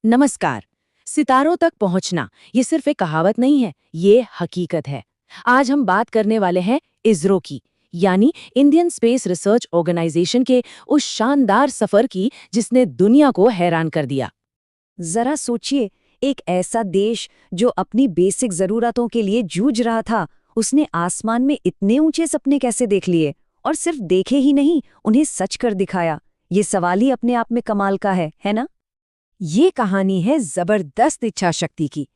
नमस्कार। सितारों तक पहुंचना ये सिर्फ एक कहावत नहीं है, ये हकीकत है। आज हम बात करने वाले हैं इसरो की, यानी इंडियन स्पेस रिसर्च ऑर्गेनाइजेशन के उस शानदार सफर की जिसने दुनिया को हैरान कर दिया। जरा सोचिए, एक ऐसा देश जो अपनी बेसिक जरूरतों के लिए जूझ रहा था, उसने आसमान में इतने ऊंचे सपने कैसे देख लिए? और सिर्फ देखे ही नहीं, उन्हें सच कर दिखाया। ये सवाल ही अपने आप में कमाल का है ना? ये कहानी है जबरदस्त इच्छा शक्ति की,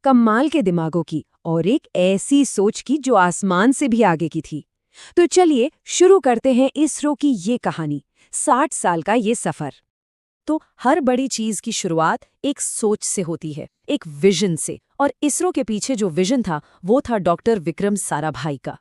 कमाल के दिमागों की और एक ऐसी सोच की जो आसमान से भी आगे की थी। तो चलिए शुरू करते हैं इसरो की ये कहानी, 60 साल का ये सफर। तो हर बड़ी चीज की शुरुआत एक सोच से होती है, एक विजन से। और इसरो के पीछे जो विजन था वो था डॉक्टर विक्रम साराभाई का।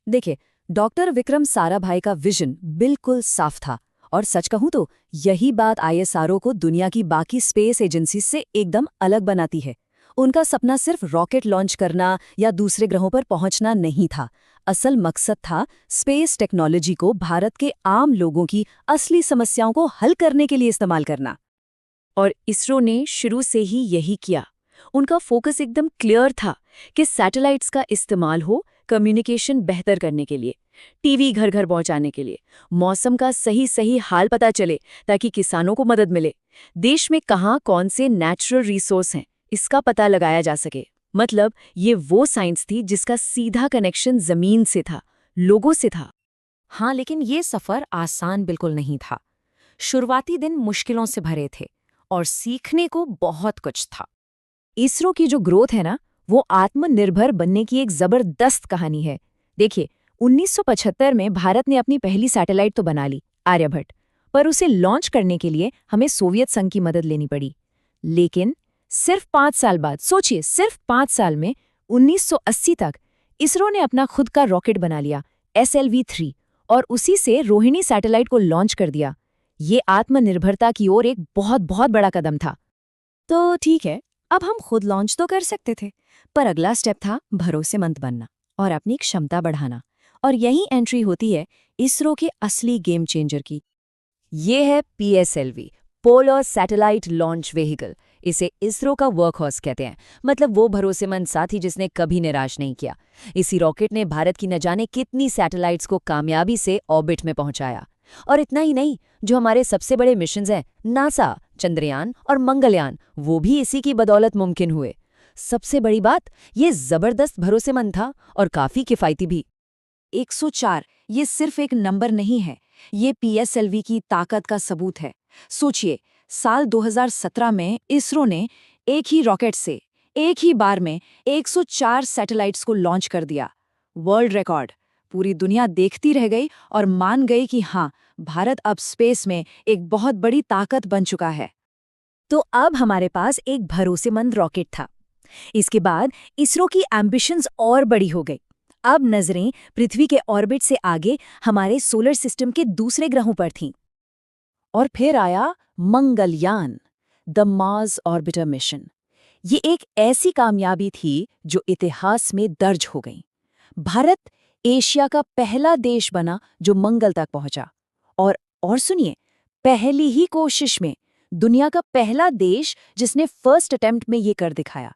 देखिए, डॉक्टर विक्रम साराभाई का विजन बिल्कुल साफ था। और सच कहूं तो यही बात आईएसआरओ को दुनिया की बाकी स्पेस एजेंसी से एकदम अलग बनाती है। उनका सपना सिर्फ रॉकेट लॉन्च करना या दूसरे ग्रहों पर पहुंचना नहीं था। असल मकसद था स्पेस टेक्नोलॉजी को भारत के आम लोगों की असली समस्याओं को हल करने के लिए इस्तेमाल करना। और इसरो ने शुरू से ही यही किया। उनका फोकस एकदम क्लियर था कि सैटेलाइट्स का इस्तेमाल हो कम्युनिकेशन बेहतर करने के लिए, टीवी घर घर पहुंचाने के लिए, मौसम का सही हाल पता चले ताकि किसानों को मदद मिले, देश में कहाँ कौन से नेचुरल रिसोर्स हैं इसका पता लगाया जा सके। मतलब ये वो साइंस थी जिसका सीधा कनेक्शन जमीन से था, लोगों से था। हाँ, लेकिन ये सफर आसान बिल्कुल नहीं था। शुरुआती दिन मुश्किलों से भरे थे और सीखने को बहुत कुछ था। इसरो की जो ग्रोथ है ना, वो आत्मनिर्भर बनने की एक जबरदस्त कहानी है। देखिए, 1975 में भारत ने अपनी पहली सैटेलाइट तो बना ली, आर्यभट्ट, पर उसे लॉन्च करने के लिए हमें सोवियत संघ की मदद लेनी पड़ी। लेकिन सिर्फ 5 साल बाद, सोचिए, सिर्फ 5 साल में 1980 तक इसरो ने अपना खुद का रॉकेट बना लिया, SLV-3, और उसी से रोहिणी सैटेलाइट को लॉन्च कर दिया। ये आत्मनिर्भरता की ओर एक बहुत बहुत बड़ा कदम था। तो ठीक है, अब हम खुद लॉन्च तो कर सकते थे, पर अगला स्टेप था भरोसेमंद बनना और अपनी क्षमता बढ़ाना। और यही एंट्री होती है इसरो के असली गेम चेंजर की। ये है PSLV, polar satellite launch vehicle. इसे इसरो का वर्कहॉर्स कहते हैं, मतलब वो भरोसेमंद साथी जिसने कभी निराश नहीं किया। इसी रॉकेट ने भारत की न जाने कितनी सैटेलाइट्स को कामयाबी से ऑर्बिट में पहुंचाया। और इतना ही नहीं, जो हमारे सबसे बड़े मिशंस हैं, नासा, चंद्रयान और मंगलयान, वो भी इसी की बदौलत मुमकिन हुए। सबसे बड़ी बात, ये जबरदस्त भरोसेमंद था और काफी किफायती भी। 104 ये सिर्फ एक नंबर नहीं है, ये PSLV की ताकत का सबूत है। सोचिए, साल 2017 में इसरो ने एक ही रॉकेट से एक ही बार में 104 सैटेलाइट्स को लॉन्च कर दिया। World record. पूरी दुनिया देखती रह गई और मान गई कि हाँ, भारत अब स्पेस में एक बहुत बड़ी ताकत बन चुका है। तो अब हमारे पास एक भरोसेमंद रॉकेट था। इसके बाद इसरो की एम्बिशंस और बड़ी हो गई। अब नजरें पृथ्वी के ऑर्बिट से आगे हमारे सोलर सिस्टम के दूसरे ग्रहों पर थीं। और फिर आया Mangalyaan, the Mars orbiter mission. ये एक ऐसी कामयाबी थी जो इतिहास में दर्ज हो गई। भारत एशिया का पहला देश बना जो मंगल तक पहुंचा। और सुनिए, पहली ही कोशिश में दुनिया का पहला देश जिसने फर्स्ट अटेम्प्ट में ये कर दिखाया,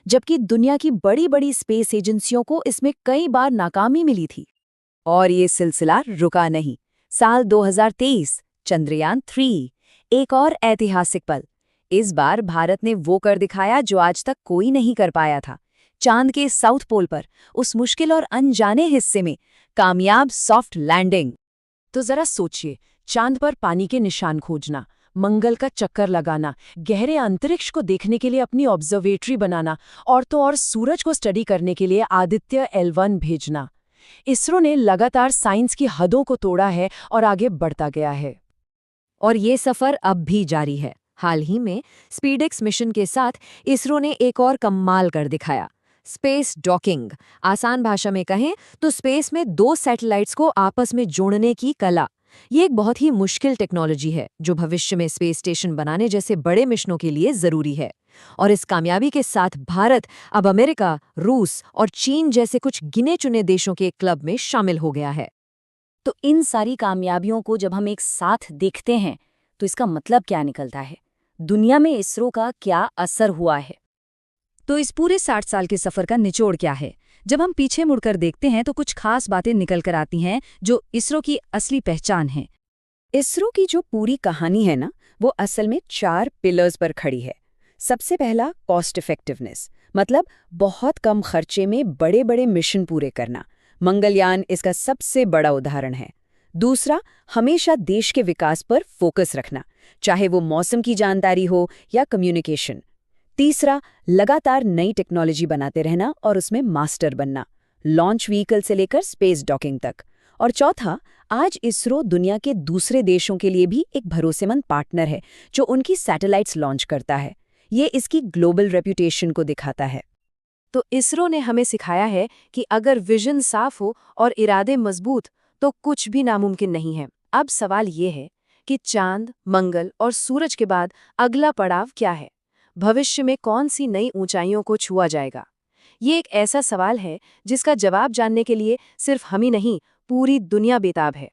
जबकि दुनिया की बड़ी बड़ी स्पेस एजेंसियों को इसमें कई बार नाकामी मिली थी। और ये सिलसिला रुका नहीं। साल 2023, चंद्रयान-3, एक और ऐतिहासिक पल। इस बार भारत ने वो कर दिखाया जो आज तक कोई नहीं कर पाया था। चांद के साउथ पोल पर, उस मुश्किल और अनजाने हिस्से में, कामयाब सॉफ्ट लैंडिंग। तो जरा सोचिए, चांद पर पानी के निशान खोजना, मंगल का चक्कर लगाना, गहरे अंतरिक्ष को देखने के लिए अपनी ऑब्जर्वेटरी बनाना, और तो और सूरज को स्टडी करने के लिए आदित्य L1 भेजना। इसरो ने लगातार साइंस की हदों को तोड़ा है और आगे बढ़ता गया है। और ये सफर अब भी जारी है। हाल ही में स्पीडेक्स मिशन के साथ इसरो ने एक और कमाल कर दिखाया, स्पेस डॉकिंग। आसान भाषा में कहें तो स्पेस में 2 सैटेलाइट्स को आपस में जोड़ने की कला। ये एक बहुत ही मुश्किल टेक्नोलॉजी है जो भविष्य में स्पेस स्टेशन बनाने जैसे बड़े मिशनों के लिए जरूरी है। और इस कामयाबी के साथ भारत अब अमेरिका, रूस और चीन जैसे कुछ गिने चुने देशों के क्लब में शामिल हो गया है। तो इन सारी कामयाबियों को जब हम एक साथ देखते हैं तो इसका मतलब क्या निकलता है? दुनिया में इसरो का क्या असर हुआ है? तो इस पूरे 60 साल के सफर का निचोड़ क्या है? जब हम पीछे मुड़कर देखते हैं तो कुछ खास बातें निकल कर आती हैं जो इसरो की असली पहचान है। इसरो की जो पूरी कहानी है ना, वो असल में 4 पिलर्स पर खड़ी है। सबसे पहला कॉस्ट इफेक्टिवनेस, मतलब बहुत कम खर्चे में बड़े बड़े मिशन पूरे करना। मंगलयान इसका सबसे बड़ा उदाहरण है। दूसरा, हमेशा देश के विकास पर फोकस रखना, चाहे वो मौसम की जानकारी हो या कम्युनिकेशन। तीसरा, लगातार नई टेक्नोलॉजी बनाते रहना और उसमें मास्टर बनना, लॉन्च व्हीकल से लेकर स्पेस डॉकिंग तक। और चौथा, आज इसरो दुनिया के दूसरे देशों के लिए भी एक भरोसेमंद पार्टनर है जो उनकी सैटेलाइट्स लॉन्च करता है। ये इसकी ग्लोबल रेप्यूटेशन को दिखाता है। तो इसरो ने हमें सिखाया है कि अगर विजन साफ हो और इरादे मजबूत तो कुछ भी नामुमकिन नहीं है। अब सवाल ये है कि चांद, मंगल और सूरज के बाद अगला पड़ाव क्या है? भविष्य में कौन सी नई ऊंचाइयों को छुआ जाएगा? ये एक ऐसा सवाल है जिसका जवाब जानने के लिए सिर्फ हम ही नहीं, पूरी दुनिया बेताब है।